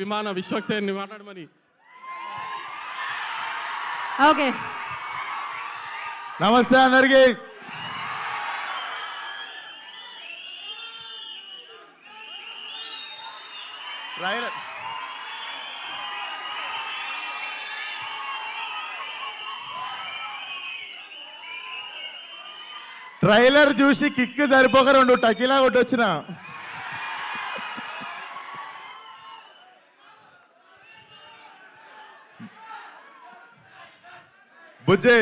విమాన విశ్వక్సేన్ని మాట్లాడమని. ఓకే, నమస్తే అందరికి. ట్రైలర్ చూసి కిక్ సరిపోక 2 టకీలా కొట్టొచ్చిన. బుజ్జి,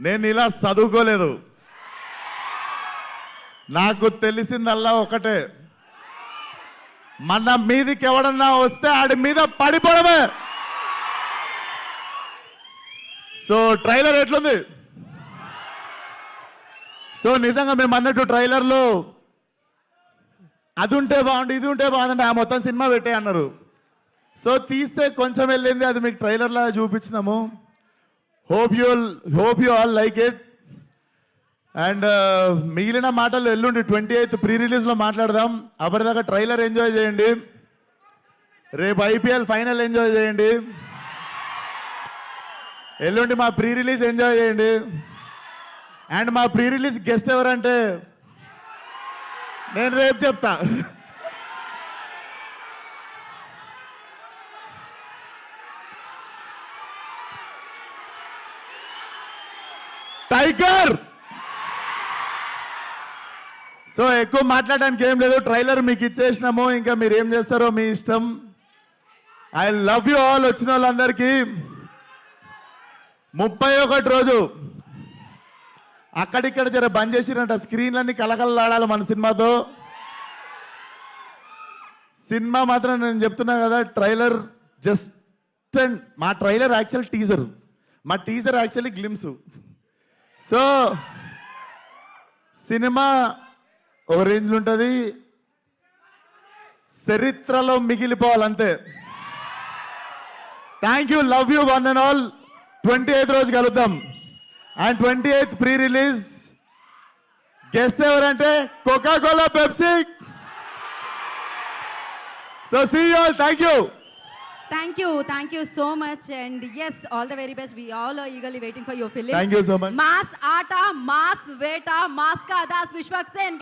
నేను ఇలా చదువుకోలేదు. నాకు తెలిసిందల్లా ఒకటే, మన మీదికి ఎవడన్నా వస్తే ఆడి మీద పడిపోవడమే. సో ట్రైలర్ ఎట్లుంది? సో నిజంగా మేము అన్నట్టు ట్రైలర్లో అది ఉంటే బాగుండు, ఇది ఉంటే బాగుందంటే ఆ మొత్తం సినిమా పెట్టే అన్నారు. సో తీస్తే కొంచెం వెళ్ళింది, అది మీకు ట్రైలర్లా చూపించినాము. Hope you all like it. And మిగిలిన మాటలు ఎల్లుండి 28th ప్రీ రిలీజ్లో మాట్లాడదాం. అప్పటిదాకా ట్రైలర్ ఎంజాయ్ చేయండి. రేపు IPL ఫైనల్ ఎంజాయ్ చేయండి. ఎల్లుండి మా ప్రీ రిలీజ్ ఎంజాయ్ చేయండి. అండ్ మా ప్రీ రిలీజ్ గెస్ట్ ఎవరంటే నేను రేపు చెప్తా. టైగర్. సో ఎక్కువ మాట్లాడడానికి ఏం లేదు, ట్రైలర్ మీకు ఇచ్చేసినాము, ఇంకా మీరు ఏం చేస్తారో మీ ఇష్టం. I love you all. వచ్చిన వాళ్ళందరికీ 31 రోజు అక్కడిక్కడ జర బంద్ చేసిరంట, స్క్రీన్లన్నీ కలకలలాడాలి మన సినిమాతో. సినిమా మాత్రం నేను చెప్తున్నా కదా, ట్రైలర్ జస్ట్ మా ట్రైలర్ యాక్చువల్ టీజర్, మా teaser actually glimpse. So cinema ఓ రేంజ్లో ఉంటుంది, చరిత్రలో మిగిలిపోవాలంతే. Thank you, love you one and all. 28th రోజు కలుద్దాం. And 28th pre release guest ఎవరంటే Coca Cola, Pepsi. So see you all. Thank you. thank you so much, and yes, all the very best. We all are eagerly waiting for your film. Thank you so much. Mass Aata, Mass Veta, Mass Ka Das Vishwaksen.